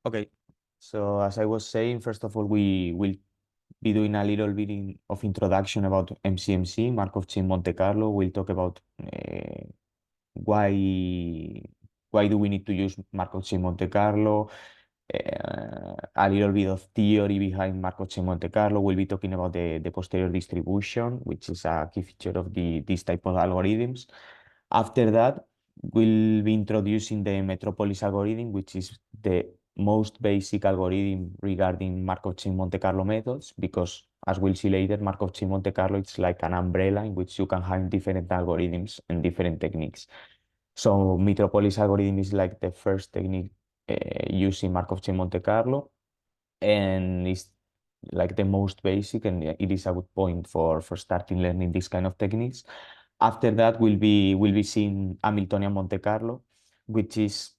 Okay, so as I was saying, first of all, we will be doing a little bit of introduction about MCMC, Markov Chain Monte Carlo. We'll talk about why why do we need to use Markov Chain Monte Carlo, a little bit of theory behind Markov Chain Monte Carlo. We'll be talking about the posterior distribution, which is a key feature of this type of algorithms. After that, we'll be introducing the Metropolis algorithm, which is the most basic algorithm regarding Markov chain Monte Carlo methods, because as we'll see later, Markov chain Monte Carlo it's like an umbrella in which you can have different algorithms and different techniques. So Metropolis algorithm is like the first technique using Markov chain Monte Carlo, and it's like the most basic, and it is a good point for starting learning this kind of techniques. After that, we'll be seeing Hamiltonian Monte Carlo, which is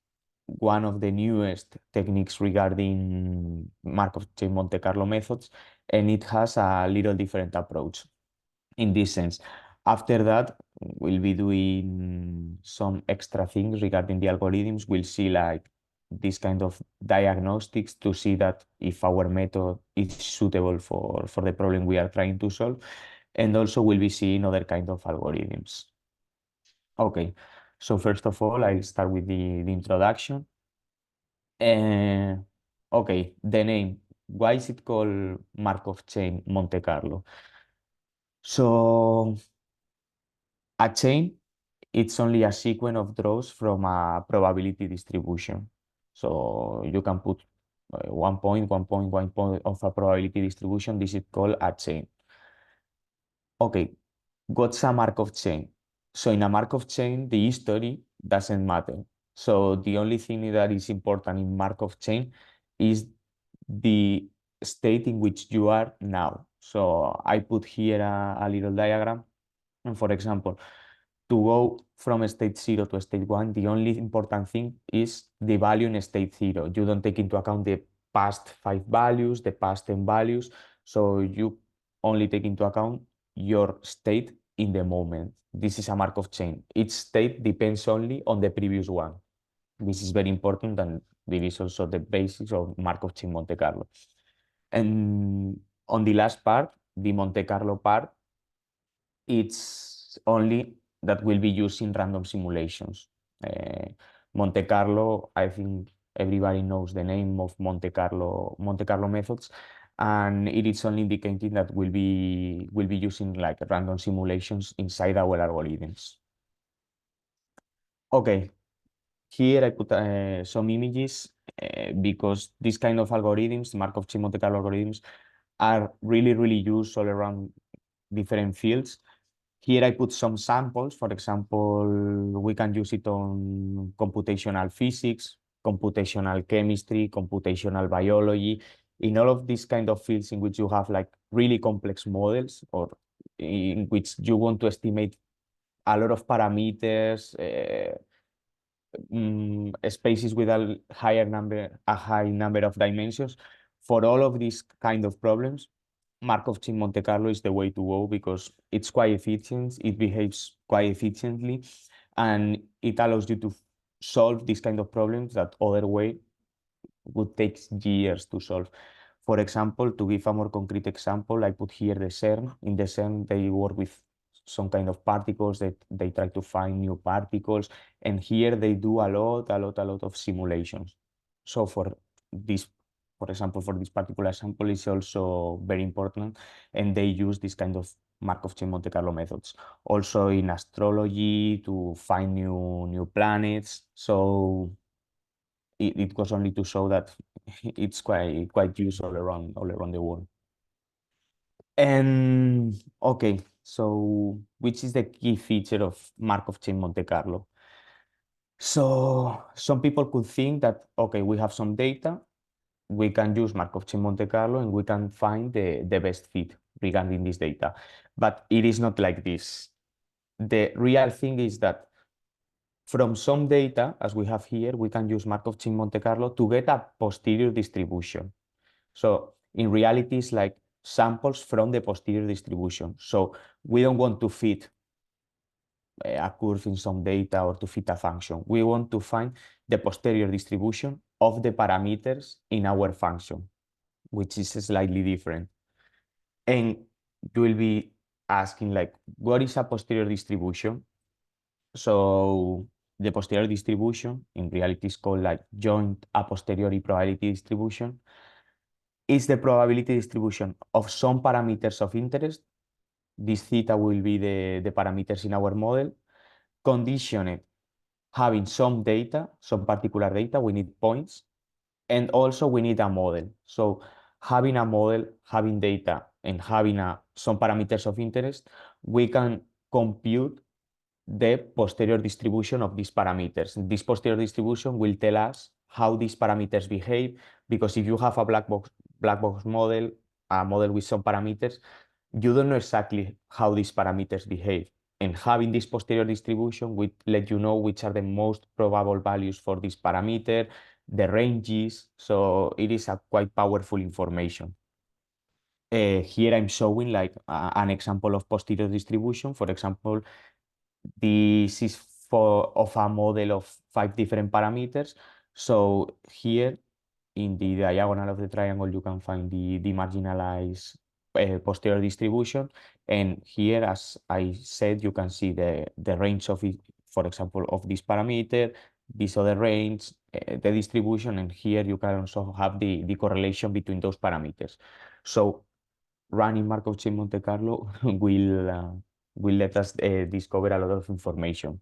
one of the newest techniques regarding Markov chain Monte Carlo methods, and it has a little different approach in this sense. After that, we'll be doing some extra things regarding the algorithms. We'll see like this kind of diagnostics to see that if our method is suitable for the problem we are trying to solve. And also we'll be seeing other kind of algorithms. Okay, so first of all, I'll start with the introduction. Uh, okay, the name. Why is it called Markov chain Monte Carlo? So a chain, it's only a sequence of draws from a probability distribution. So you can put 1 point, 1 point, 1 point of a probability distribution. This is called a chain. Okay, what's a Markov chain? So in a Markov chain, the history doesn't matter. So the only thing that is important in Markov chain is the state in which you are now. So I put here a little diagram. And for example, to go from state 0 to state 1, the only important thing is the value in state 0. You don't take into account the past 5 values, the past 10 values. So you only take into account your state in the moment. This is a Markov chain. Each state depends only on the previous one. This is very important, and this is also the basics of Markov chain Monte Carlo. And on the last part, the Monte Carlo part, it's only that will be used in random simulations. Monte Carlo, I think everybody knows the name of Monte Carlo methods, and it is only indicating that we'll be using like random simulations inside our algorithms. Okay, here I put some images because these kind of algorithms, Markov chain Monte Carlo algorithms, are really used all around different fields. Here I put some samples. For example, we can use it on computational physics, computational chemistry, computational biology, in all of these kind of fields in which you have like really complex models, or in which you want to estimate a lot of parameters, spaces with a high number of dimensions. For all of these kind of problems, Markov chain Monte Carlo is the way to go because it's quite efficient, it behaves quite efficiently, and it allows you to solve these kind of problems that other way would take years to solve. For example, to give a more concrete example, I put here the CERN. In the CERN, they work with some kind of particles that they try to find new particles, and here they do a lot of simulations. So for this, for example, for this particular sample is also very important, and they use this kind of Markov chain Monte Carlo methods. Also in astrology to find new planets. So it was only to show that it's quite used all around the world. And okay, so which is the key feature of Markov chain Monte Carlo? So some people could think that okay, we have some data, we can use Markov chain Monte Carlo, and we can find the best fit regarding this data. But it is not like this. The real thing is that from some data, as we have here, we can use Markov chain Monte Carlo to get a posterior distribution. So in reality, it's like samples from the posterior distribution. So we don't want to fit a curve in some data or to fit a function. We want to find the posterior distribution of the parameters in our function, which is slightly different. And you will be asking like, what is a posterior distribution? So the posterior distribution in reality is called like joint a posteriori probability distribution. Is the probability distribution of some parameters of interest. This theta will be the parameters in our model, conditioned having some data, some particular data, we need points, and also we need a model. So having a model, having data, and having some parameters of interest, we can compute the posterior distribution of these parameters. This posterior distribution will tell us how these parameters behave, because if you have a black box model, a model with some parameters, you don't know exactly how these parameters behave. And having this posterior distribution will let you know which are the most probable values for this parameter, the ranges. So it is a quite powerful information. Here I'm showing like an example of posterior distribution. For example, this is for of a model of 5 different parameters. So here in the diagonal of the triangle, you can find the marginalized posterior distribution. And here, as I said, you can see the range of it, for example, of this parameter, this other range, the distribution, and here you can also have the correlation between those parameters. So running Markov chain Monte Carlo will let us discover a lot of information.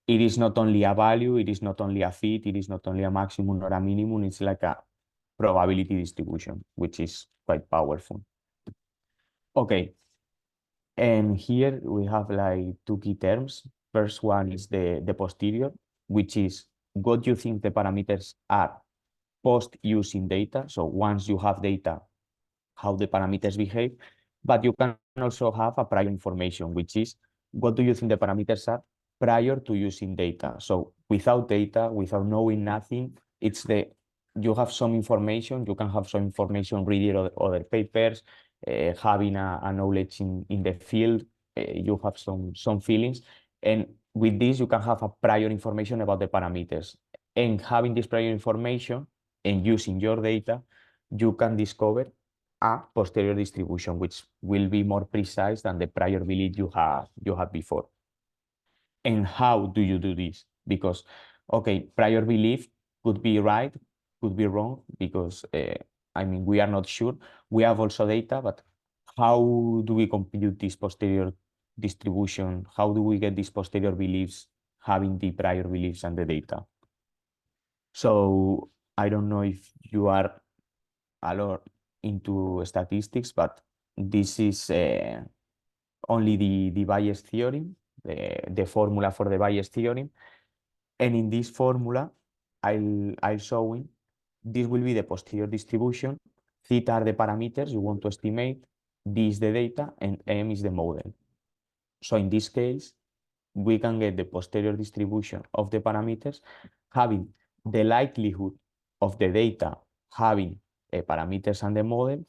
It is not only a value, it is not only a fit, it is not only a maximum or a minimum, it's like a probability distribution, which is quite powerful. Okay, and here we have like two key terms. First one is the posterior, which is what you think the parameters are post using data. So once you have data, how the parameters behave, but you can also have a prior information, which is what do you think the parameters are prior to using data. So without data, without knowing nothing, it's you have some information, you can have some information reading other papers, having a knowledge in the field, you have some feelings, and with this you can have a prior information about the parameters. And having this prior information and using your data, you can discover a posterior distribution, which will be more precise than the prior belief you had before. And how do you do this? Because, okay, prior belief could be right, could be wrong, because I mean, we are not sure. We have also data, but how do we compute this posterior distribution? How do we get these posterior beliefs having the prior beliefs and the data? So I don't know if you are a lot into statistics, but this is only the Bayes theorem, the formula for the Bayes theorem. And in this formula, I'll showing this will be the posterior distribution. Theta are the parameters you want to estimate. D is the data, and M is the model. So in this case, we can get the posterior distribution of the parameters having the likelihood of the data having parameters and the model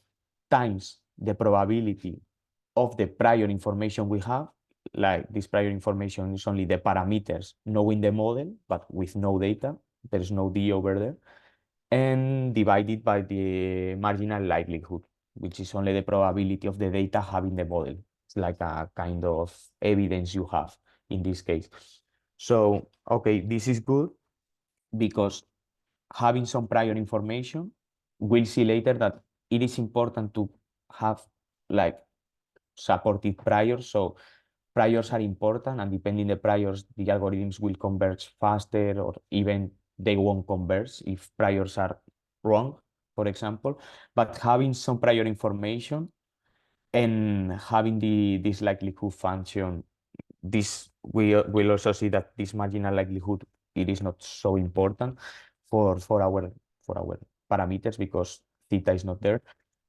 times the probability of the prior information we have. Like this prior information is only the parameters knowing the model, but with no data. There is no D over there. And divided by the marginal likelihood, which is only the probability of the data having the model. It's like a kind of evidence you have in this case. So, okay, this is good because having some prior information, we'll see later that it is important to have like supported priors. So priors are important, and depending the priors, the algorithms will converge faster, or even they won't converge if priors are wrong, for example. But having some prior information and having this likelihood function, this we will also see that this marginal likelihood, it is not so important for our parameters because theta is not there.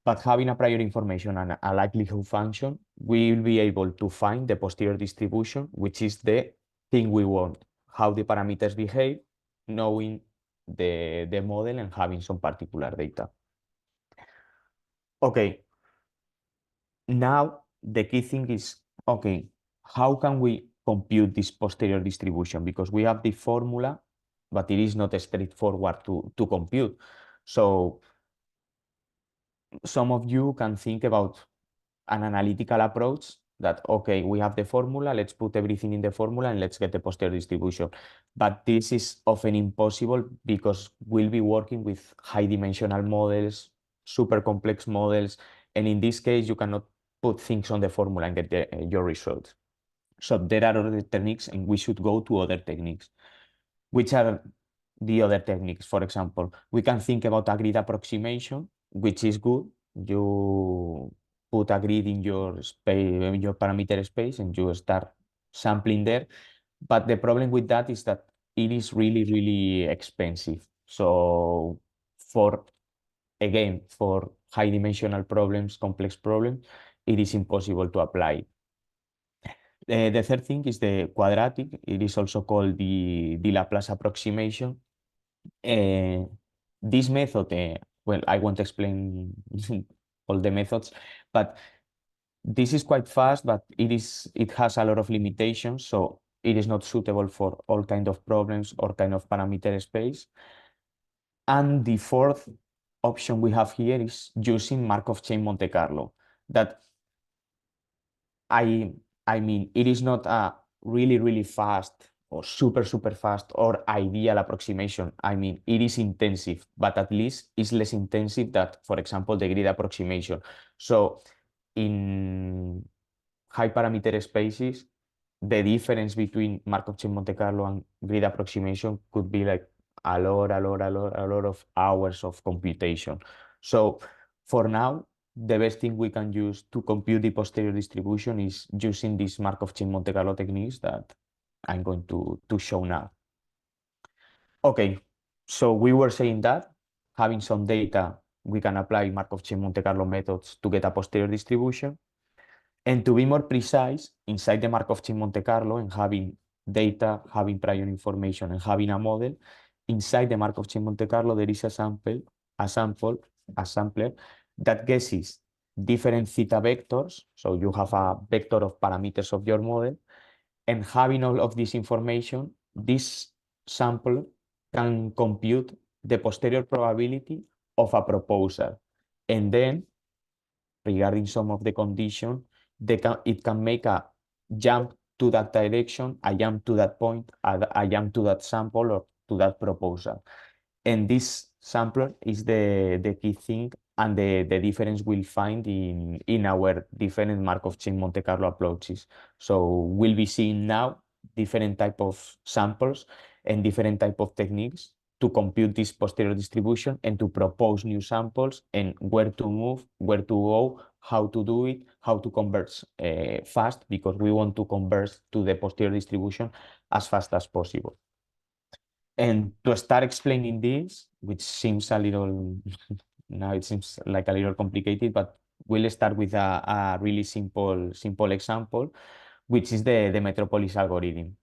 But having a prior information and a likelihood function, we will be able to find the posterior distribution, which is the thing we want, how the parameters behave, knowing the model and having some particular data. Okay, now the key thing is, okay, how can we compute this posterior distribution? Because we have the formula, but it is not straightforward to compute. So some of you can think about an analytical approach that, okay, we have the formula, let's put everything in the formula and let's get the posterior distribution. But this is often impossible because we'll be working with high dimensional models, super complex models, and in this case, you cannot put things on the formula and get your results. So there are other techniques, and we should go to other techniques. Which are the other techniques? For example, we can think about a grid approximation, which is good. You put a grid in your space, in your parameter space, and you start sampling there. But the problem with that is that it is really, really expensive. So for again, for high dimensional problems, complex problems, it is impossible to apply. The third thing is the quadratic. It is also called the Laplace approximation. Uh, this method, well, I won't explain all the methods, but this is quite fast, but it has a lot of limitations, so it is not suitable for all kind of problems or kind of parameter space. And the fourth option we have here is using Markov chain Monte Carlo. That I I mean, it is not a really, really fast or super, super fast or ideal approximation. I mean, it is intensive, but at least it's less intensive than, for example, the grid approximation. So in high parameter spaces, the difference between Markov chain Monte Carlo and grid approximation could be like a lot of hours of computation. So for now, the best thing we can use to compute the posterior distribution is using these Markov chain Monte Carlo techniques that I'm going to show now. Okay, so we were saying that having some data, we can apply Markov chain Monte Carlo methods to get a posterior distribution. And to be more precise, inside the Markov chain Monte Carlo and having data, having prior information, and having a model, inside the Markov chain Monte Carlo, there is a sample, a sampler that guesses different theta vectors. So you have a vector of parameters of your model, and having all of this information, this sample can compute the posterior probability of a proposal. And then regarding some of the condition, it can make a jump to that direction, a jump to that point, a jump to that sample or to that proposal. And this sampler is the key thing and the difference we'll find in our different Markov chain Monte Carlo approaches. So we'll be seeing now different type of samples and different type of techniques to compute this posterior distribution and to propose new samples and where to move, where to go, how to do it, how to converge fast, because we want to converge to the posterior distribution as fast as possible. And to start explaining this, which seems a little, now it seems like a little complicated, but we'll start with a really simple example, which is the Metropolis algorithm.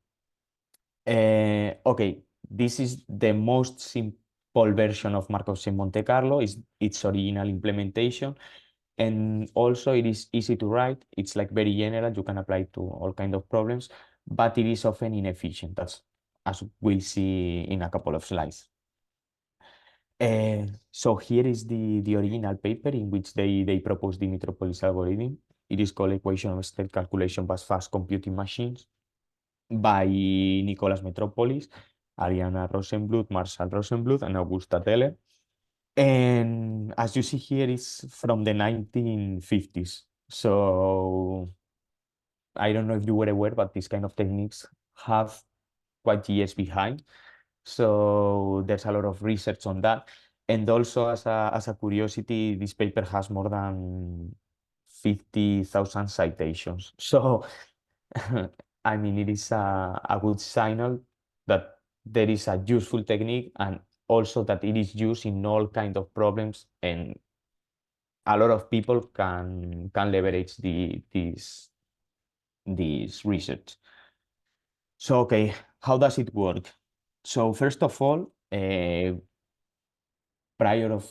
Okay, this is the most simple version of Markov chain Monte Carlo, is its original implementation. And also it is easy to write. It's like very general. You can apply it to all kind of problems, but it is often inefficient, as we'll see in a couple of slides. So here is the original paper in which they proposed the Metropolis algorithm. It is called Equation of State Calculation by Fast Computing Machines by Nicolas Metropolis, Ariana Rosenbluth, Marshall Rosenbluth, and Augusta Teller. And as you see here, it's from the 1950s. So I don't know if you were aware, but these kind of techniques have quite years behind. So there's a lot of research on that. And also as a curiosity, this paper has more than 50,000 citations. So I mean, it is a good signal that there is a useful technique and also that it is used in all kind of problems and a lot of people can leverage this research. So, okay, how does it work? So first of all, prior of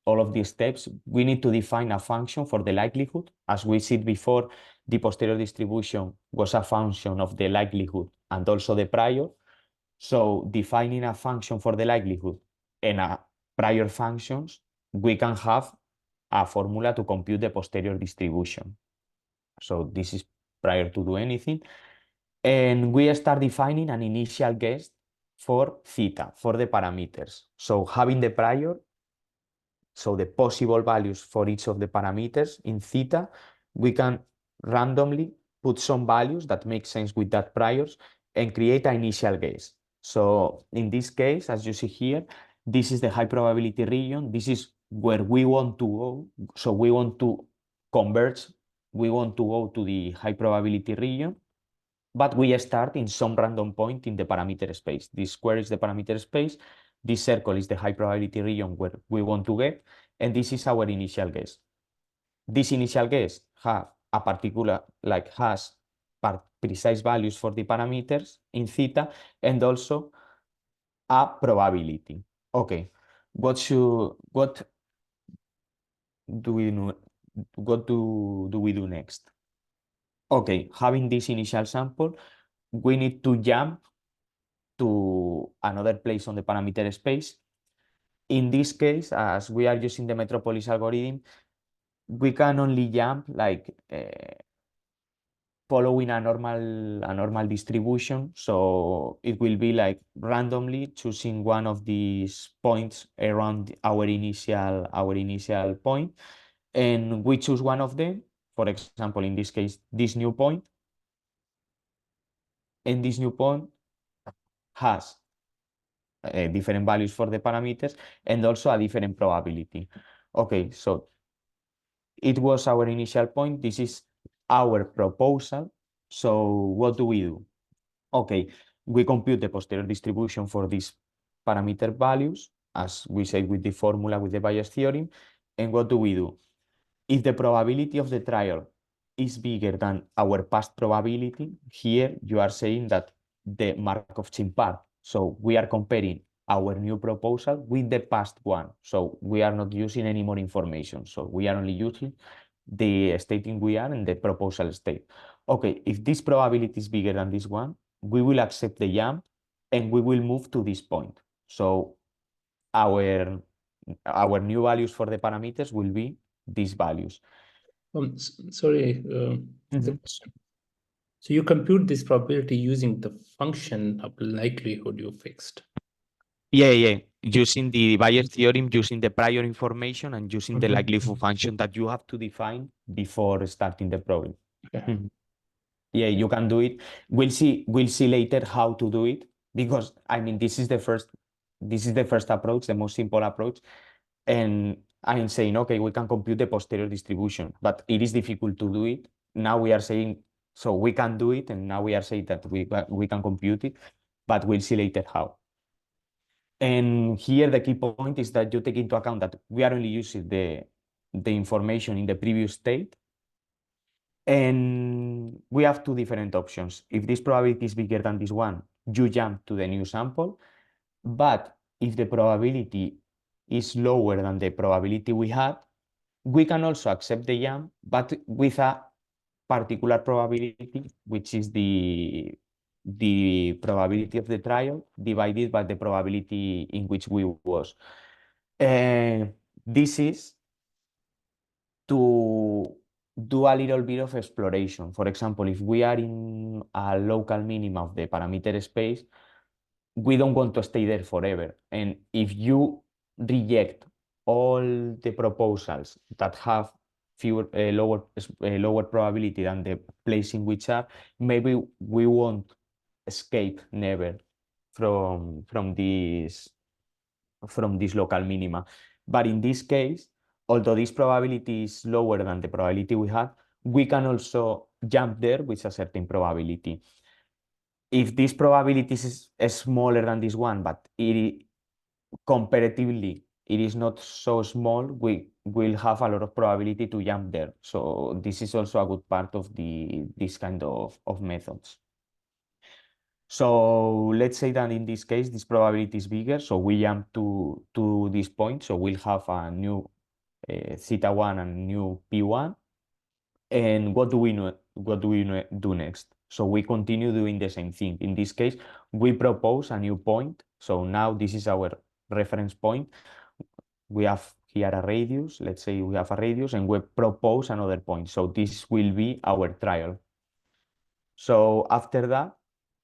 all of these steps, we need to define a function for the likelihood. As we said before, the posterior distribution was a function of the likelihood and also the prior. So defining a function for the likelihood and a prior functions, we can have a formula to compute the posterior distribution. So this is prior to do anything. And we start defining an initial guess for theta, for the parameters. So having the prior, so the possible values for each of the parameters in theta, we can randomly put some values that make sense with that priors and create an initial guess. So in this case, as you see here, this is the high probability region. This is where we want to go. So we want to converge, we want to go to the high probability region, but we start in some random point in the parameter space. This square is the parameter space. This circle is the high probability region where we want to get, and this is our initial guess. This initial guess have a particular, like has precise values for the parameters in theta, and also a probability. Okay, what do we know? What do we do next? Okay, having this initial sample, we need to jump to another place on the parameter space. In this case, as we are using the Metropolis algorithm, we can only jump like following a normal distribution. So it will be like randomly choosing one of these points around our initial point, and we choose one of them. For example, in this case, this new point, and this new point has different values for the parameters and also a different probability. Okay, so it was our initial point. This is our proposal. So what do we do? Okay, we compute the posterior distribution for these parameter values, as we said with the formula with the Bayes theorem. And what do we do? If the probability of the trial is bigger than our past probability, here you are saying that the Markov-Chain part. So we are comparing our new proposal with the past one. So we are not using any more information. So we are only using the state in we are and the proposal state. Okay, if this probability is bigger than this one, we will accept the jump and we will move to this point. So our our new values for the parameters will be these values. Sorry, the Mhm. question. So you compute this probability using the function of likelihood you fixed. Yeah. Using the Bayes theorem, using the prior information, and using the likelihood function that you have to define before starting the problem. Okay. Mhm. Yeah, you can do it. We'll see later how to do it, because I mean this is the first approach, the most simple approach. And I'm saying, okay, we can compute the posterior distribution, but it is difficult to do it. Now we are saying, so we can do it, and now we are saying that we can compute it, but we'll see later how. And here the key point is that you take into account that we are only using the information in the previous state, and we have two different options. If this probability is bigger than this one, you jump to the new sample. But if the probability is lower than the probability we had, we can also accept the jump, but with a particular probability, which is the probability of the trial divided by the probability in which we was. This is to do a little bit of exploration. For example, if we are in a local minima of the parameter space, we don't want to stay there forever. And if you reject all the proposals that have lower probability than the place in which are, maybe we won't escape never from this local minima. But in this case, although this probability is lower than the probability we had, we can also jump there with a certain probability. If this probability is smaller than this one, but comparatively it is not so small, we will have a lot of probability to jump there. So this is also a good part of this kind of methods. So let's say that in this case, this probability is bigger. So we jump to this point. So we'll have a new theta one and new P1. And what do we do next? So we continue doing the same thing. In this case, we propose a new point. So now this is our reference point. We have here a radius. Let's say we have a radius and we propose another point. So this will be our trial. So after that,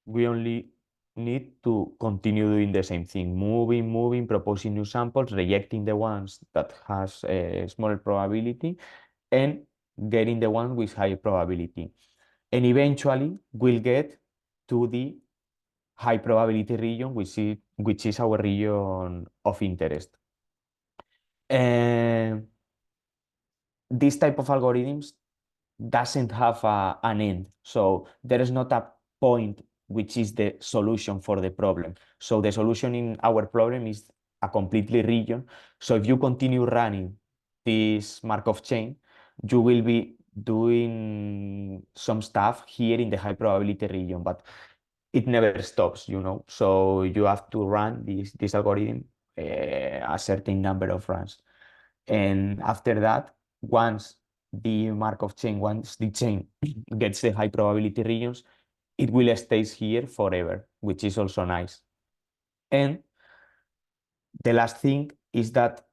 we only need to continue doing the same thing, moving, proposing new samples, rejecting the ones that has a smaller probability, and getting the one with high probability. And eventually, we'll get to the high probability region, which is our region of interest. And this type of algorithms doesn't have an end. So there is not a point which is the solution for the problem. So the solution in our problem is a completely region. So if you continue running this Markov chain, you will be doing some stuff here in the high probability region, but it never stops, you know. So you have to run this algorithm a certain number of runs. And after that, once once the chain gets the high probability regions, it will stays here forever, which is also nice. And the last thing is that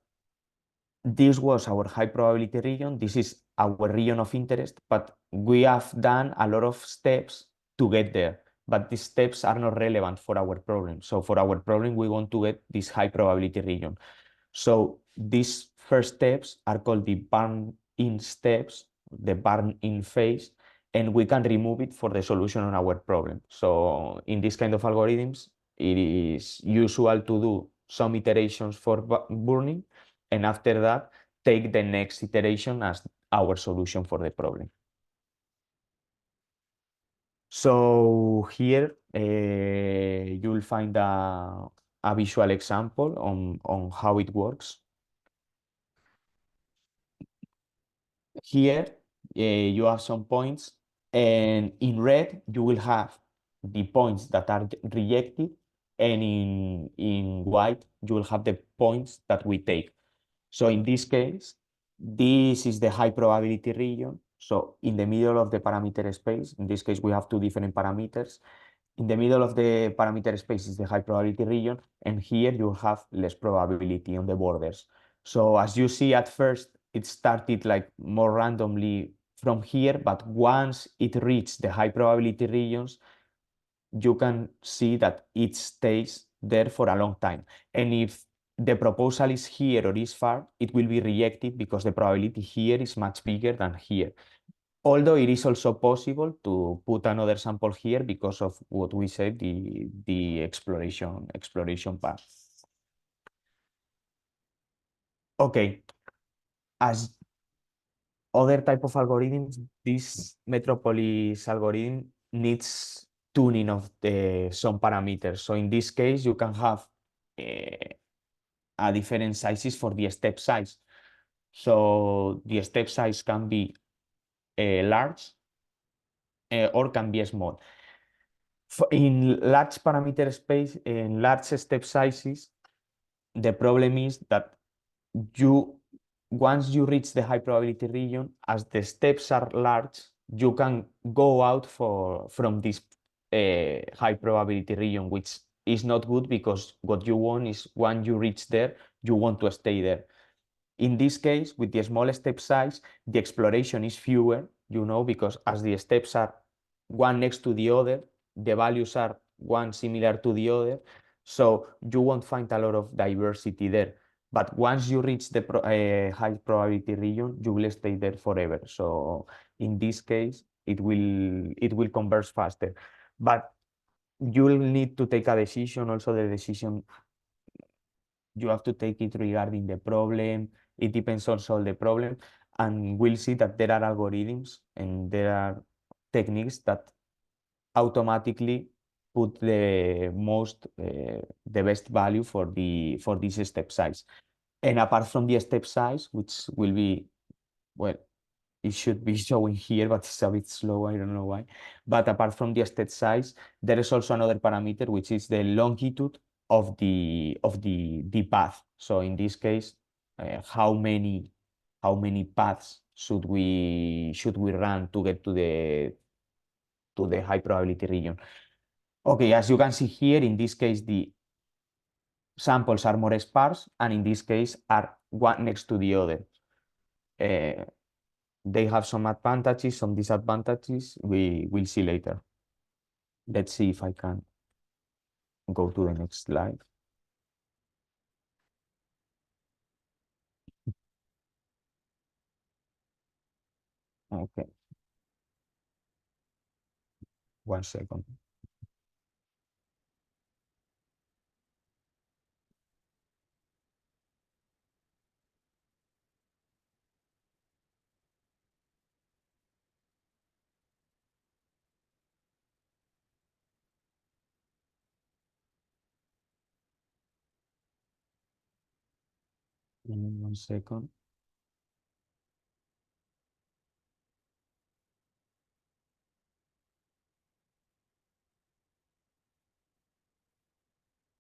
this was our high probability region. This is our region of interest, but we have done a lot of steps to get there. But these steps are not relevant for our problem. So for our problem, we want to get this high probability region. So these first steps are called the burn-in steps, the burn-in phase, and we can remove it for the solution on our problem. So in this kind of algorithms, it is usual to do some iterations for burning, and after that, take the next iteration as our solution for the problem. So here you'll find a visual example on how it works. Here you have some points, and in red you will have the points that are rejected, and in white you will have the points that we take. So in this case, this is the high probability region. So in the middle of the parameter space, in this case we have two different parameters. In the middle of the parameter space is the high probability region, and here you have less probability on the borders. So as you see at first, it started like more randomly from here, but once it reached the high probability regions, you can see that it stays there for a long time. And if the proposal is here or is far, it will be rejected because the probability here is much bigger than here. Although it is also possible to put another sample here because of what we said, the exploration path. Okay, as other type of algorithms, this Metropolis algorithm needs tuning of some parameters. So in this case, you can have a different sizes for the step size. So the step size can be large or can be small. In large parameter space, in large step sizes, the problem is that you once you reach the high probability region, as the steps are large, you can go out from this high probability region, which is not good because what you want is when you reach there, you want to stay there. In this case, with the small step size, the exploration is fewer, you know, because as the steps are one next to the other, the values are one similar to the other, so you won't find a lot of diversity there. But once you reach the high probability region, you will stay there forever. So in this case, it will converge faster. But you will need to take a decision. Also, the decision you have to take it regarding the problem. It depends also on the problem. And we'll see that there are algorithms and there are techniques that automatically put the best value for this step size. And apart from the step size, which will be, well, it should be showing here, but it's a bit slow. I don't know why. But apart from the step size, there is also another parameter, which is the longitude of the path. So in this case, how many paths should we run to get to the high probability region? Okay, as you can see here, in this case, the samples are more sparse, and in this case are one next to the other. They have some advantages, some disadvantages. We will see later. Let's see if I can go to the next slide. Okay, 1 second. Give me 1 second.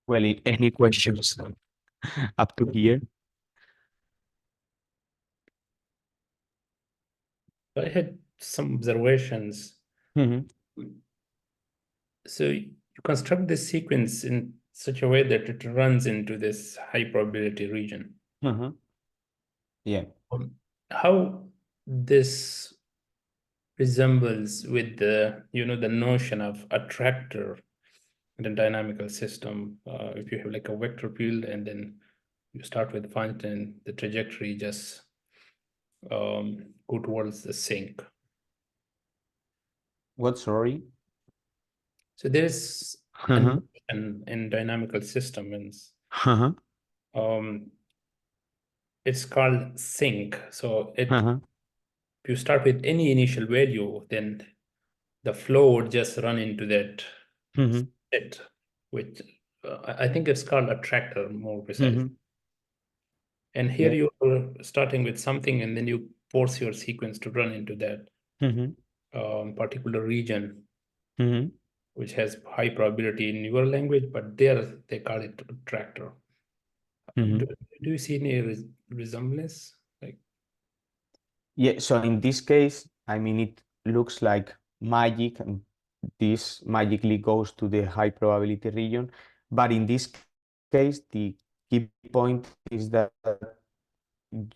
Well, any questions up to here? I had some observations. Mhm, So you construct this sequence in such a way that it runs into this high probability region. mhm. Yeah. How this resembles with the the notion of attractor in a dynamical system. If you have like a vector field and then you start with function, the trajectory just go towards the sink. What, sorry? So there's a Mhm, notion in dynamical systems. mhm, Um, it's called sink. So if mhm, you start with any initial value, then the flow would just run into that mhm. set, which I think it's called attractor more precisely. Mhm. And here Yeah. you are starting with something and then you force your sequence to run into that Mhm, particular region, mhm. which has high probability in your language, but there they call it attractor. Do, Mhm. do you see any resemblance? Like, Yeah, so in this case, I mean, it looks like magic, and this magically goes to the high probability region. But in this case, the key point is that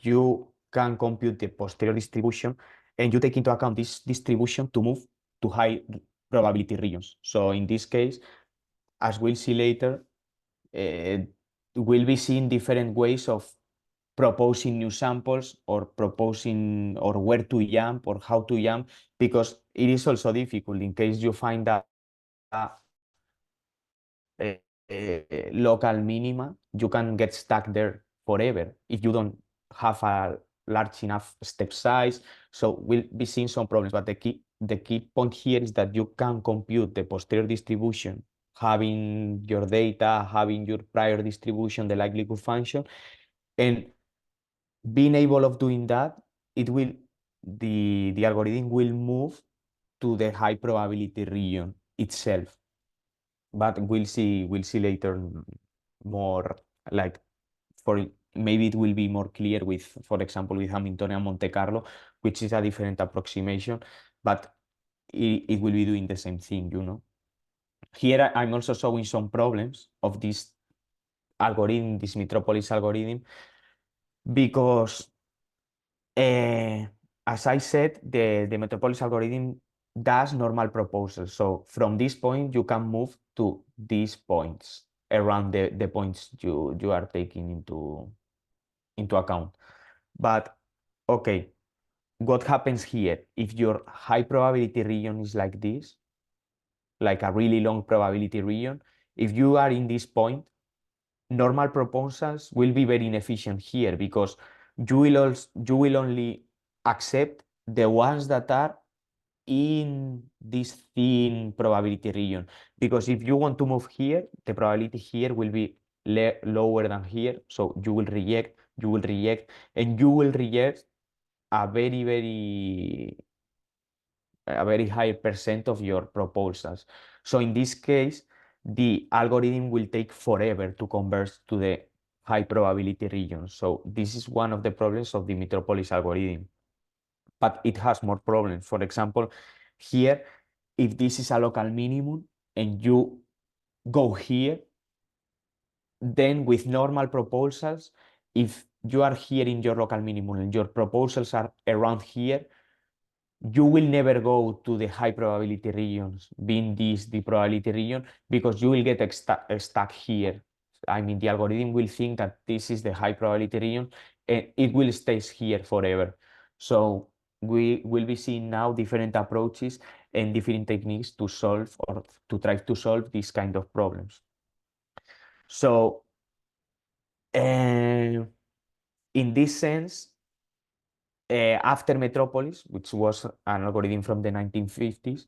you can compute the posterior distribution and you take into account this distribution to move to high probability regions. So in this case, as we'll see later, uh, we'll be seeing different ways of proposing new samples or proposing or where to jump or how to jump, because it is also difficult in case you find that a, local minima, you can get stuck there forever if you don't have a large enough step size. So we'll be seeing some problems, but the key point here is that you can compute the posterior distribution, having your data, having your prior distribution, the likelihood function, and being able of doing that, it will the algorithm will move to the high probability region itself. But we'll see later more, like, maybe it will be more clear with, for example, with Hamiltonian Monte Carlo, which is a different approximation, but it will be doing the same thing. Here I'm also showing some problems of this algorithm, this Metropolis algorithm, because as I said, the Metropolis algorithm does normal proposals. So from this point, you can move to these points around the points you are taking into account. But okay, what happens here? If your high probability region is like this, like a really long probability region, if you are in this point, normal proposals will be very inefficient here, because you will only accept the ones that are in this thin probability region. Because if you want to move here, the probability here will be lower than here. So you will reject, and you will reject a very high percent of your proposals. So in this case, the algorithm will take forever to converge to the high probability region. So this is one of the problems of the Metropolis algorithm. But it has more problems. For example, here, if this is a local minimum, and you go here, then with normal proposals, if you are here in your local minimum and your proposals are around here, you will never go to the high probability regions, being this the probability region, because you will get stuck here. I mean, the algorithm will think that this is the high probability region and it will stay here forever. So we will be seeing now different approaches and different techniques to solve or to try to solve these kind of problems. So in this sense, after Metropolis, which was an algorithm from the 1950s,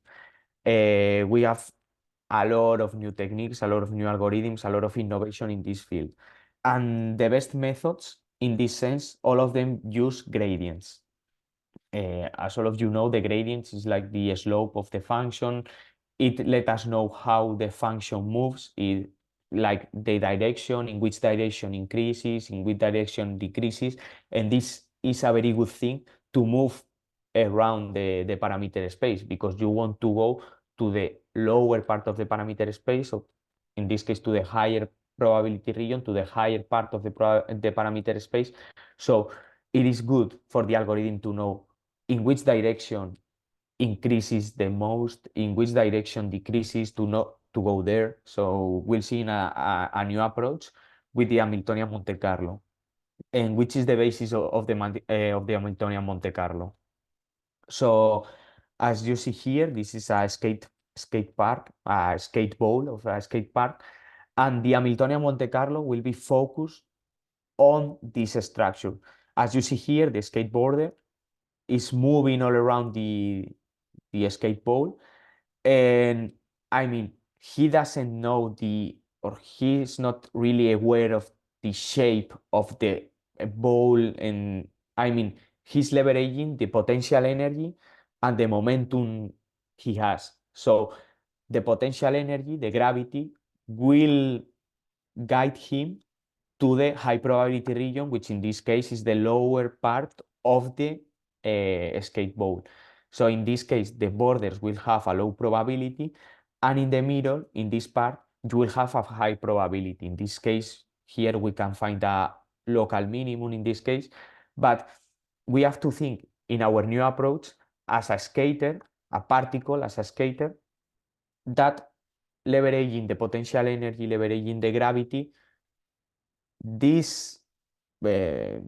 we have a lot of new techniques, a lot of new algorithms, a lot of innovation in this field. And the best methods in this sense, all of them use gradients. As all of you know, the gradients is like the slope of the function. It let us know how the function moves, like the direction, in which direction increases, in which direction decreases. And this is a very good thing to move around the parameter space, because you want to go to the lower part of the parameter space, so in this case to the higher probability region, to the higher part of the parameter space. So it is good for the algorithm to know in which direction increases the most, in which direction decreases, to not to go there. So we'll see in a new approach with the Hamiltonian Monte Carlo, and which is the basis of the Hamiltonian Monte Carlo. So as you see here, this is a skate park, a skate bowl of a skate park, and the Hamiltonian Monte Carlo will be focused on this structure. As you see here, the skateboarder is moving all around the skate ball, and I mean, he doesn't know or he's not really aware of the shape of the ball, and I mean, he's leveraging the potential energy and the momentum he has. So the potential energy, the gravity, will guide him to the high probability region, which in this case is the lower part of the skate ball. So in this case, the borders will have a low probability, and in the middle, in this part, you will have a high probability. In this case, here we can find a local minimum in this case, but we have to think in our new approach as a skater, a particle as a skater, that leveraging the potential energy, leveraging the gravity, this uh,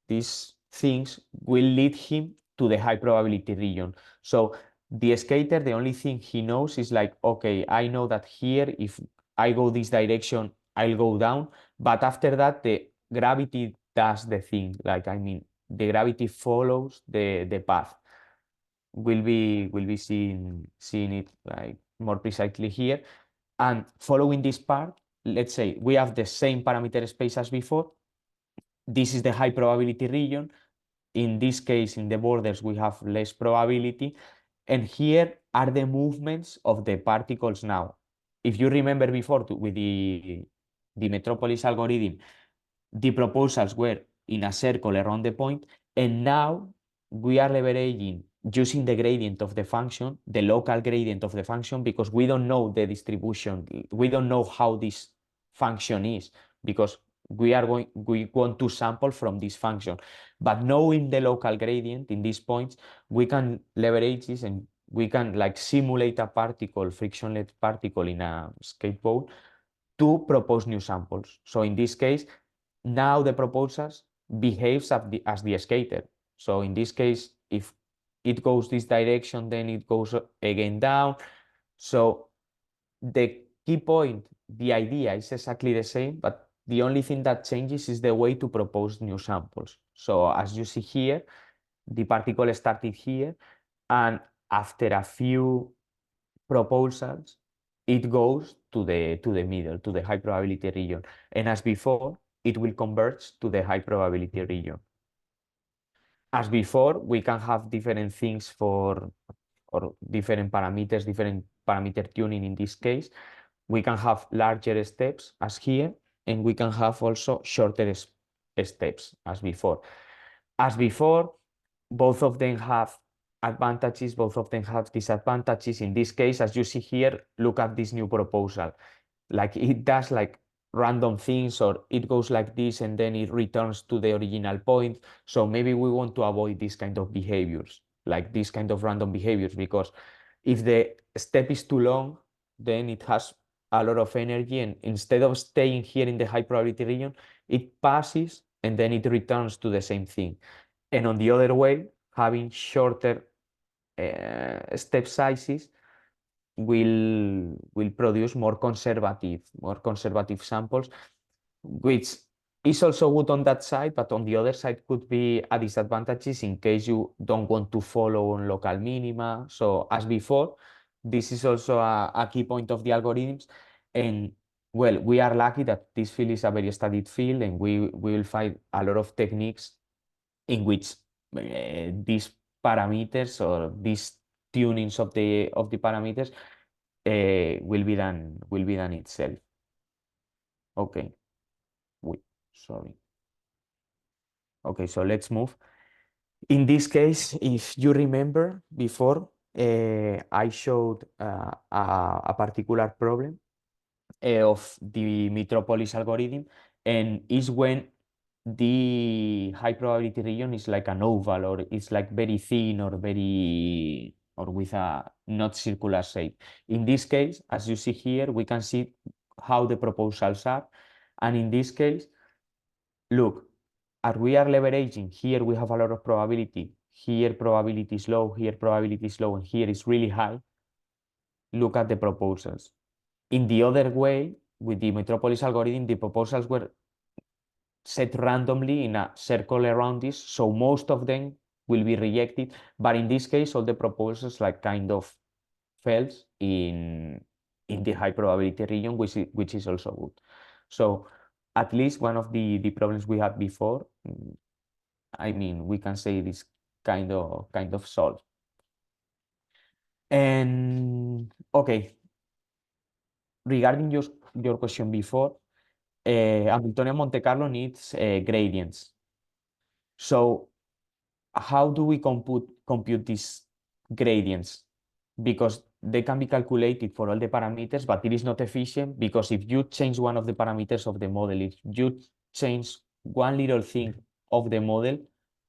these things will lead him to the high probability region. So the skater, the only thing he knows is like, okay, I know that here, if I go this direction, I'll go down. But after that, the gravity does the thing. Like, I mean, the gravity follows the path. We'll be seeing it like more precisely here. And following this part, let's say we have the same parameter space as before. This is the high probability region. In this case, in the borders, we have less probability. And here are the movements of the particles now. If you remember before with the Metropolis algorithm, the proposals were in a circle around the point, and now we are leveraging using the gradient of the function, the local gradient of the function, because we don't know the distribution, we don't know how this function is, because we want to sample from this function. But knowing the local gradient in these points, we can leverage this, and we can like simulate a particle, frictionless particle in a skateboard, to propose new samples. So in this case, now the proposals behaves as the skater. So in this case, if it goes this direction, then it goes again down. So the key point, the idea is exactly the same, but the only thing that changes is the way to propose new samples. So as you see here, the particle started here, and after a few proposals, it goes to the middle, to the high probability region. And as before, it will converge to the high probability region. As before, we can have different things or different parameters, different parameter tuning in this case. We can have larger steps as here, and we can have also shorter steps as before. As before, both of them have advantages, both of them have disadvantages. In this case, as you see here, look at this new proposal. Like it does like random things, or it goes like this and then it returns to the original point. So maybe we want to avoid this kind of behaviors, like this kind of random behaviors, because if the step is too long, then it has a lot of energy, and instead of staying here in the high probability region, it passes and then it returns to the same thing. And on the other way, having shorter step sizes will produce more conservative samples, which is also good on that side, but on the other side could be a disadvantage in case you don't want to follow on local minima. So as before, this is also a key point of the algorithms. And well, we are lucky that this field is a very studied field, and we will find a lot of techniques in which these parameters or these tunings of the parameters will be done itself. Okay. Wait, sorry. Okay, so let's move. In this case, if you remember before, I showed a particular problem of the Metropolis algorithm, and is when the high probability region is like an oval, or it's like very thin, or with a not circular shape. In this case, as you see here, we can see how the proposals are. And in this case, look, as we are leveraging, here we have a lot of probability. Here probability is low, here probability is low, and here is really high. Look at the proposals. In the other way, with the Metropolis algorithm, the proposals were set randomly in a circle around this, so most of them will be rejected. But in this case, all the proposals like kind of fails in the high probability region, which is also good. So at least one of the problems we had before, I mean, we can say it is kind of solved. And okay, regarding your question before, Hamiltonian Monte Carlo needs gradients. So how do we compute these gradients? Because they can be calculated for all the parameters, but it is not efficient, because if you change one of the parameters of the model, if you change one little thing of the model,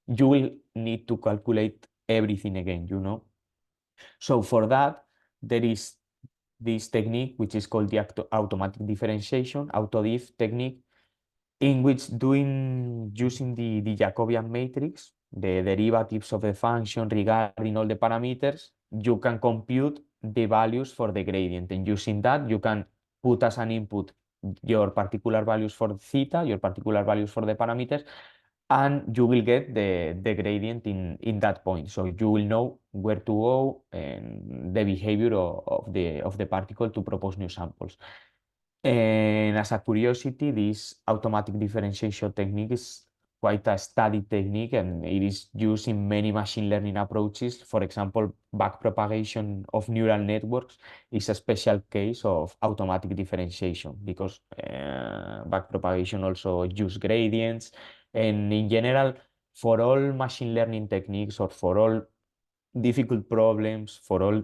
you will need to calculate everything again, you know? So for that, there is this technique, which is called the automatic differentiation, autodiff technique, in which using the Jacobian matrix, the derivatives of the function regarding all the parameters, you can compute the values for the gradient. And using that, you can put as an input your particular values for theta, your particular values for the parameters, and you will get the gradient in that point. So you will know where to go and the behavior of the particle to propose new samples. And as a curiosity, this automatic differentiation technique is quite a studied technique, and it is used in many machine learning approaches. For example, backpropagation of neural networks is a special case of automatic differentiation, because backpropagation also use gradients. And in general, for all machine learning techniques, or for all difficult problems, for all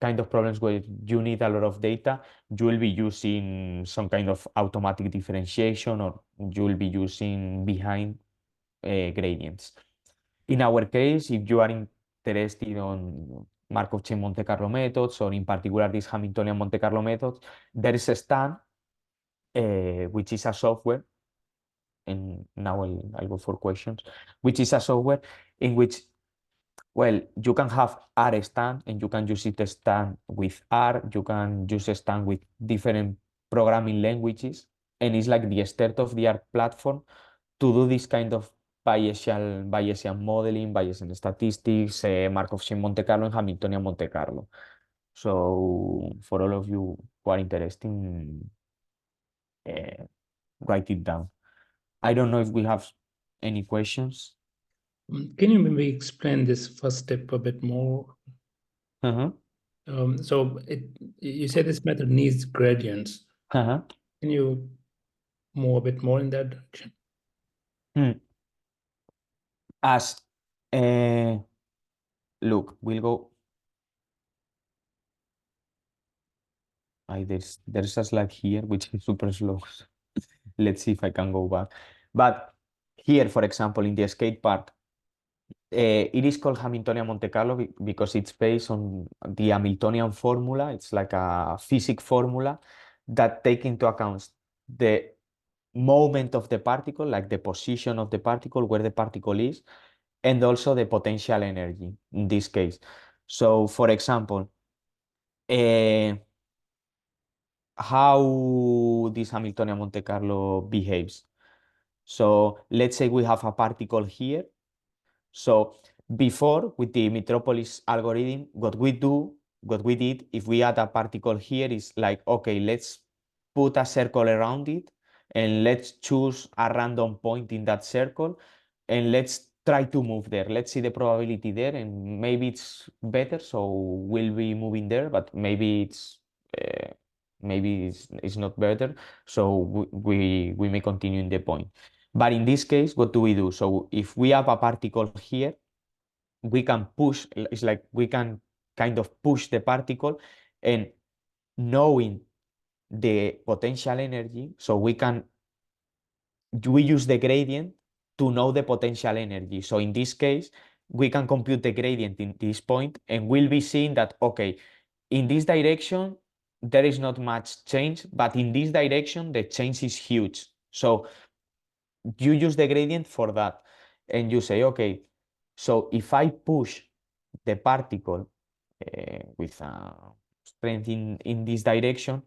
kind of problems where you need a lot of data, you will be using some kind of automatic differentiation, or you will be using behind gradients. In our case, if you are interested on Markov chain Monte Carlo methods, or in particular this Hamiltonian Monte Carlo methods, there is a Stan, which is a software, and now I'll go for questions, which is a software in which, well, you can have R stand, and you can use it stand with R. You can use a stand with different programming languages, and it's like the state-of-the-art platform to do this kind of Bayesian modeling, Bayesian statistics, Markov chain Monte Carlo, and Hamiltonian Monte Carlo. So for all of you who are interested, uh, write it down. I don't know if we have any questions. Can you maybe explain this first step a bit more? Uh-huh. So you say this method needs gradients. Uh-huh. Can you move a bit more in that direction? Hmm. As look, we'll go. There's a slide here which is super slow. Let's see if I can go back. But here, for example, in the skate park, it is called Hamiltonian Monte Carlo because it's based on the Hamiltonian formula. It's like a physics formula that take into account the moment of the particle, like the position of the particle, where the particle is, and also the potential energy in this case. So, for example, uh, how this Hamiltonian Monte Carlo behaves. So let's say we have a particle here. So before with the Metropolis algorithm, what we did, if we add a particle here is like, okay, let's put a circle around it and let's choose a random point in that circle and let's try to move there. Let's see the probability there and maybe it's better, so we'll be moving there, but uh, maybe it's not better, so we may continue in the point. But in this case, what do we do? So if we have a particle here, we can push, it's like we can kind of push the particle and knowing the potential energy, so we use the gradient to know the potential energy. So in this case, we can compute the gradient in this point and we'll be seeing that, okay, in this direction, there is not much change, but in this direction, the change is huge. So you use the gradient for that and you say, okay, so if I push the particle with strength in this direction,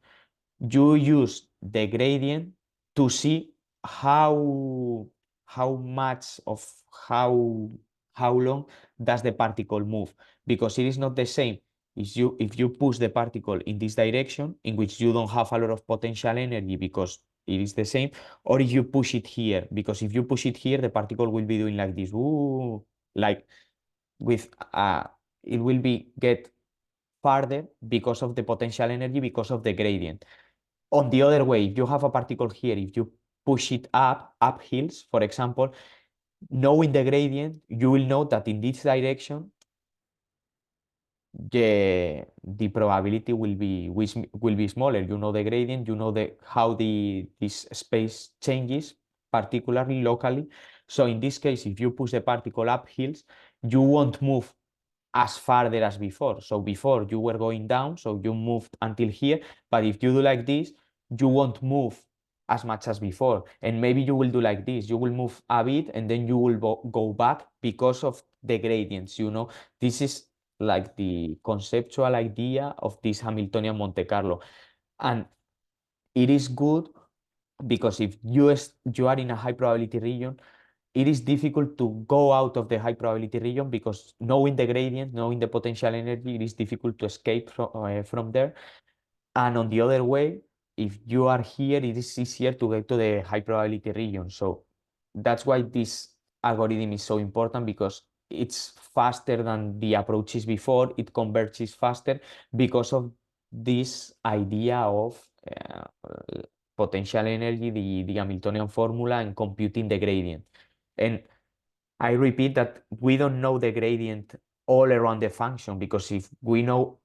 you use the gradient to see how how much of how how long does the particle move, because it is not the same if you push the particle in this direction in which you don't have a lot of potential energy because it is the same, or if you push it here, because if you push it here the particle will be doing like this, ooh, like with it will be get farther because of the potential energy, because of the gradient. On the other way, if you have a particle here, if you push it up hills, for example, knowing the gradient, you will know that in this direction, the probability will be smaller. You know the gradient, you know how this space changes, particularly locally. So in this case, if you push the particle up hills, you won't move as farther as before. So before you were going down, so you moved until here. But if you do like this, you won't move as much as before. And maybe you will do like this. You will move a bit and then you will go back because of the gradients, you know. This is like the conceptual idea of this Hamiltonian Monte Carlo. And it is good because if you are in a high probability region, it is difficult to go out of the high probability region because knowing the gradient, knowing the potential energy, it is difficult to escape from there. And on the other way, if you are here, it is easier to get to the high probability region. So that's why this algorithm is so important, because it's faster than the approaches before. It converges faster because of this idea of potential energy, the Hamiltonian formula, and computing the gradient. And I repeat that we don't know the gradient all around the function, because if we know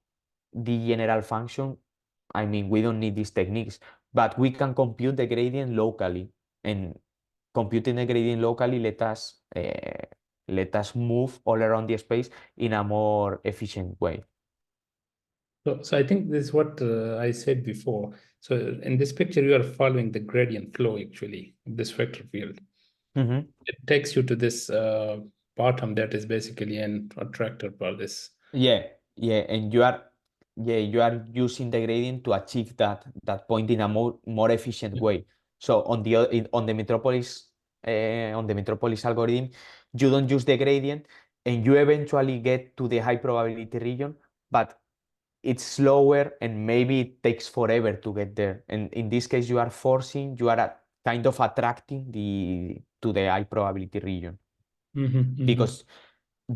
the general function, I mean, we don't need these techniques, but we can compute the gradient locally, and computing the gradient locally let us move all around the space in a more efficient way. So I think this is what I said before. So in this picture, you are following the gradient flow actually, this vector field. Mhm. It takes you to this bottom that is basically an attractor for this. Yeah, yeah, and you are using the gradient to achieve that point in a more efficient way. So on the Metropolis algorithm, you don't use the gradient, and you eventually get to the high probability region, but it's slower and maybe it takes forever to get there. And in this case, you are kind of attracting the to the high probability region, because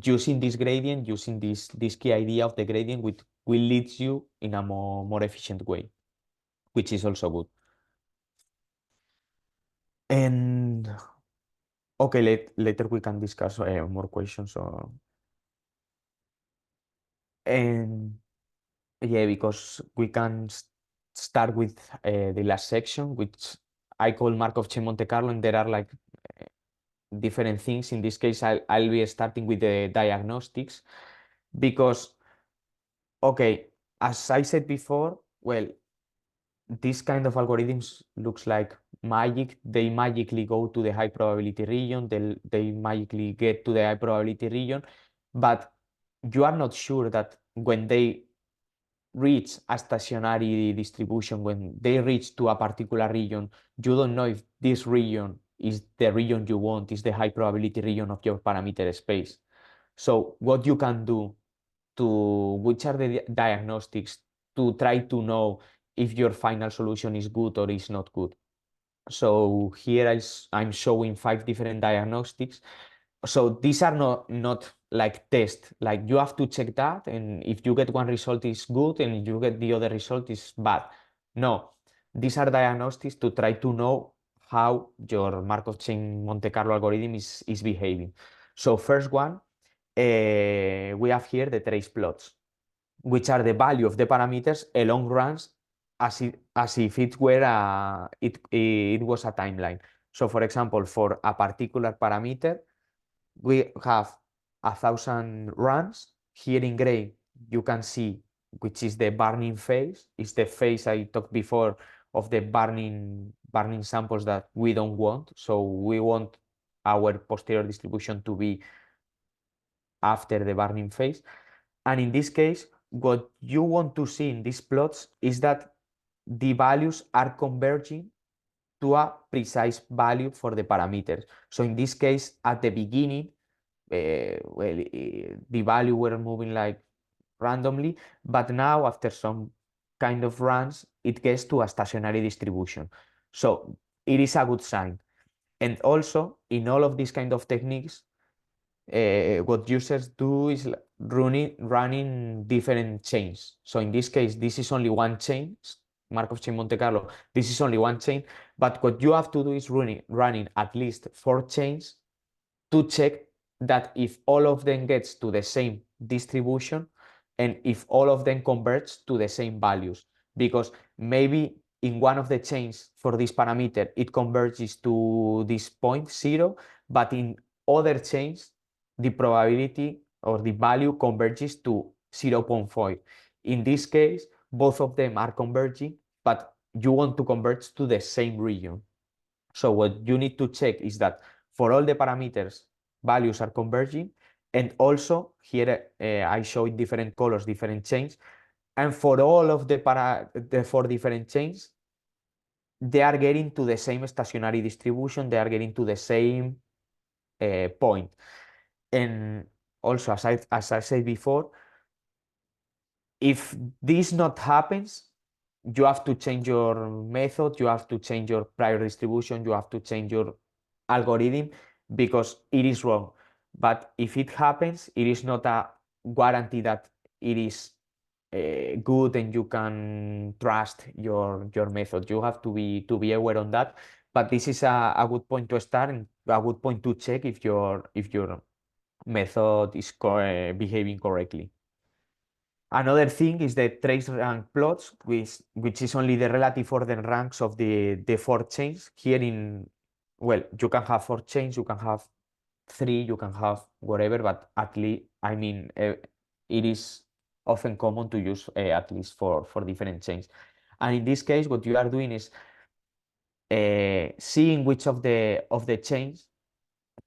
using this gradient, using this key idea of the gradient, will lead you in a more efficient way, which is also good. And okay, later we can discuss more questions. And yeah, because we can start with the last section, which I call Markov chain Monte Carlo, and there are like different things. In this case, I'll be starting with the diagnostics because, okay, as I said before, well, this kind of algorithms looks like magic. They magically go to the high probability region, they magically get to the high probability region, but you are not sure that when they reach a stationary distribution, when they reach to a particular region, you don't know if this region is the region you want, is the high probability region of your parameter space. So what you can do which are the diagnostics to try to know if your final solution is good or is not good. So here I'm showing 5 different diagnostics. So these are not like tests, like you have to check that, and if you get one result is good and you get the other result is bad. No, these are diagnostics to try to know how your Markov chain Monte Carlo algorithm is behaving. So first one, we have here the trace plots, which are the value of the parameters along runs as if it were it was a timeline. So for example, for a particular parameter, we have 1,000 runs. Here in gray, you can see which is the burning phase. It's the phase I talked before of the burning samples that we don't want. So we want our posterior distribution to be after the burning phase. And in this case, what you want to see in these plots is that the values are converging to a precise value for the parameters. So in this case, at the beginning, the value were moving like randomly, but now after some kind of runs, it gets to a stationary distribution. So it is a good sign. And also, in all of these kind of techniques, what users do is running different chains. So in this case, this is only one chain, Markov chain Monte Carlo. This is only one chain, but what you have to do is running at least 4 chains to check that if all of them gets to the same distribution and if all of them converge to the same values. Because maybe in one of the chains for this parameter, it converges to this point 0, but in other chains, the probability or the value converges to 0.5. In this case, both of them are converging, but you want to converge to the same region. So what you need to check is that for all the parameters, values are converging. And also here I show in different colors, different chains. And for all of the 4 different chains, they are getting to the same stationary distribution. They are getting to the same point. And also, as I said before, if this not happens, you have to change your method, you have to change your prior distribution, you have to change your algorithm because it is wrong. But if it happens, it is not a guarantee that it is good and you can trust your method. You have to be aware on that. But this is a good point to start and a good point to check if your method is behaving correctly. Another thing is the trace rank plots, which is only the relative order ranks of the 4 chains. Here well, you can have 4 chains, you can have 3, you can have whatever, but at least, I mean, it is often common to use at least for different chains. And in this case, what you are doing is seeing which of the chains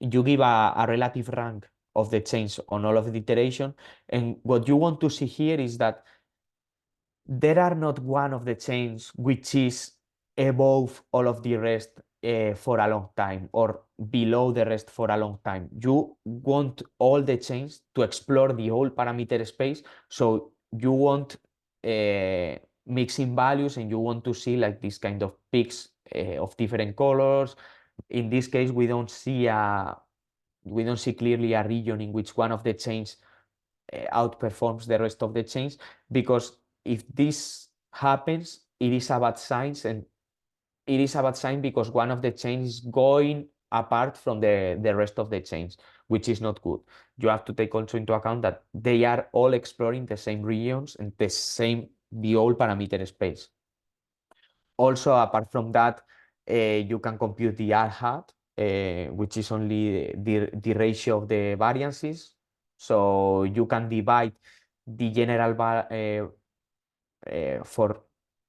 you give a relative rank of the chains on all of the iteration. And what you want to see here is that there are not one of the chains which is above all of the rest for a long time or below the rest for a long time. You want all the chains to explore the whole parameter space. So you want mixing values and you want to see like this kind of peaks of different colors. In this case, we don't see clearly a region in which one of the chains outperforms the rest of the chains, because if this happens, it is a bad sign, and it is a bad sign because one of the chains is going apart from the rest of the chains, which is not good. You have to take also into account that they are all exploring the same regions and the whole parameter space. Also, apart from that, you can compute the R hat, which is only the ratio of the variances. So you can divide the general for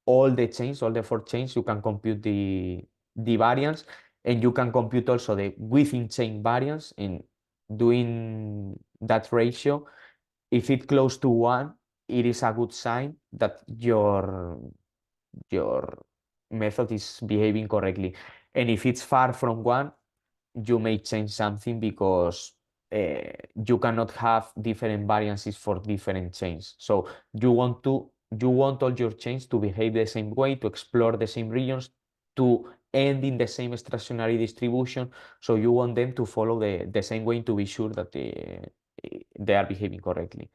all the chains, all the 4 chains, you can compute the variance, and you can compute also the within chain variance. In doing that ratio, if it's close to 1, it is a good sign that your method is behaving correctly. And if it's far from 1, you may change something because you cannot have different variances for different chains. So you want all your chains to behave the same way, to explore the same regions, to end in the same extractionary distribution. So you want them to follow the same way to be sure that they are behaving correctly.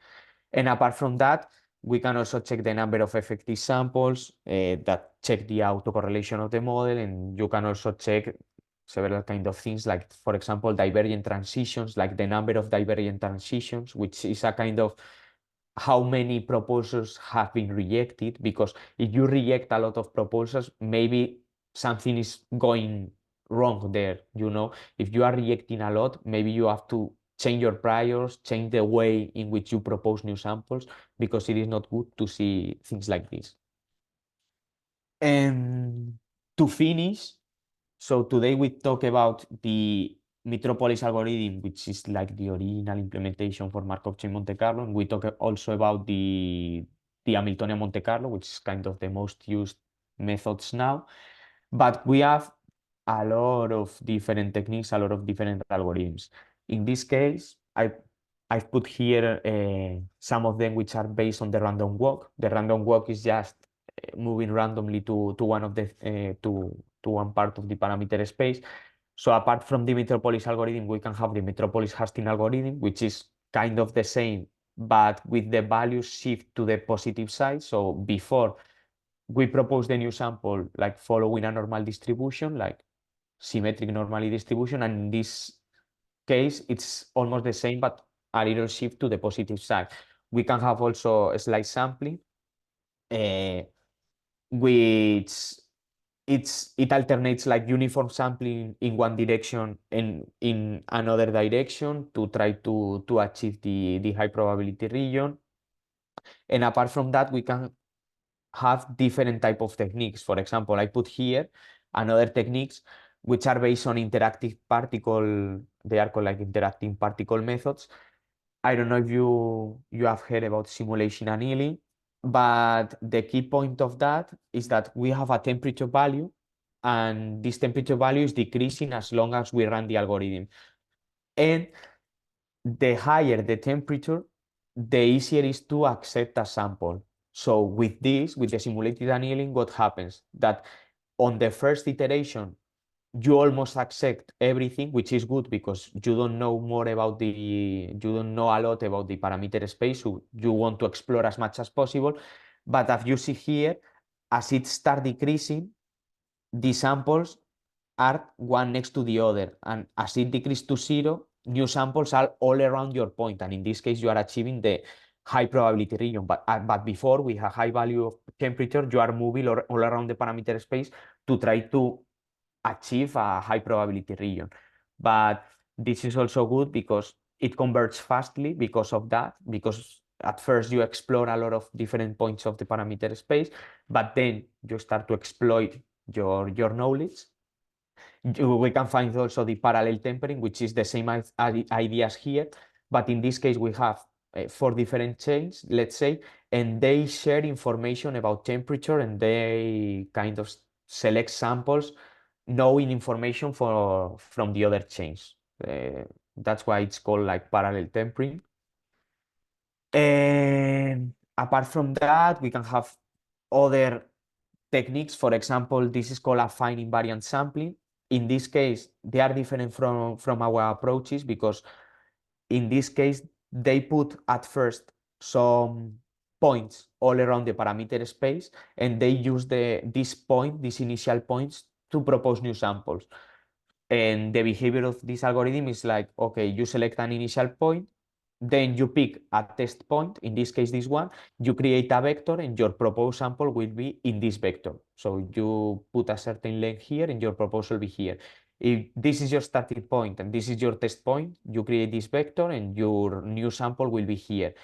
And apart from that, we can also check the number of effective samples that check the autocorrelation of the model, and you can also check several kind of things like, for example, divergent transitions, like the number of divergent transitions, which is a kind of how many proposals have been rejected. Because if you reject a lot of proposals, maybe something is going wrong there. If you are rejecting a lot, maybe you have to change your priors, change the way in which you propose new samples, because it is not good to see things like this. And to finish, so today we talk about the Metropolis algorithm, which is like the original implementation for Markov chain Monte Carlo. And we talk also about the Hamiltonian Monte Carlo, which is kind of the most used methods now. But we have a lot of different techniques, a lot of different algorithms. In this case, I've put here some of them which are based on the random walk. The random walk is just moving randomly to one of the to one part of the parameter space. So apart from the Metropolis algorithm, we can have the Metropolis Hastings algorithm, which is kind of the same, but with the values shift to the positive side. So before we propose the new sample, like following a normal distribution, like symmetric normally distribution, and in this case, it's almost the same, but a little shift to the positive side. We can have also a slice sampling, uh, which it alternates like uniform sampling in one direction and in another direction to try to achieve the high probability region. And apart from that, we can have different type of techniques. For example, I put here another techniques which are based on interactive particle. They are called like interacting particle methods. I don't know if you have heard about simulation annealing, but the key point of that is that we have a temperature value, and this temperature value is decreasing as long as we run the algorithm. And the higher the temperature, the easier it is to accept a sample. So with this, with the simulated annealing, what happens? That on the first iteration, you almost accept everything, which is good because you don't know a lot about the parameter space, so you want to explore as much as possible. But as you see here, as it starts decreasing, the samples are one next to the other, and as it decreases to 0, new samples are all around your point, and in this case you are achieving the high probability region. But before, with a high value of temperature, you are moving all around the parameter space to try to achieve a high probability region. But this is also good because it converts fastly because of that, because at first you explore a lot of different points of the parameter space, but then you start to exploit your knowledge. We can find also the parallel tempering, which is the same ideas here, but in this case we have 4 different chains, let's say, and they share information about temperature, and they kind of select samples knowing information from the other chains. That's why it's called like parallel tempering. And apart from that, we can have other techniques. For example, this is called affine invariant sampling. In this case, they are different from our approaches because in this case, they put at first some points all around the parameter space, and they use these initial points to propose new samples. And the behavior of this algorithm is like, okay, you select an initial point, then you pick a test point, in this case, this one, you create a vector, and your proposed sample will be in this vector. So you put a certain length here, and your proposal will be here. If this is your starting point and this is your test point, you create this vector, and your new sample will be here.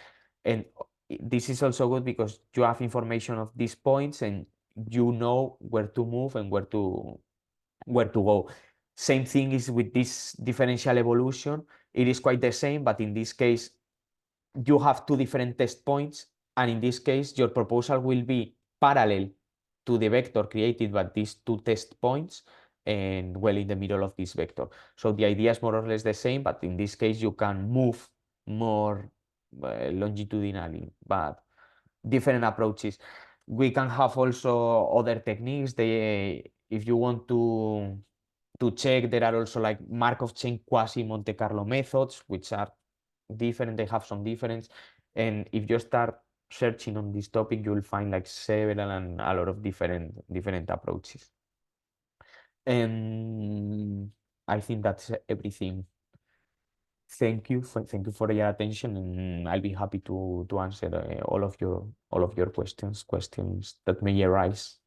And this is also good because you have information of these points, and you know where to move and where to go. Same thing is with this differential evolution. It is quite the same, but in this case, you have two different test points, and in this case, your proposal will be parallel to the vector created by these two test points, and well in the middle of this vector. So the idea is more or less the same, but in this case, you can move more longitudinally, but different approaches. We can have also other techniques. If you want to check, there are also like Markov chain quasi Monte Carlo methods, which are different. They have some difference. And if you start searching on this topic, you'll find like several and a lot of different approaches. And I think that's everything. Thank you for your attention, and I'll be happy to answer all of your questions that may arise.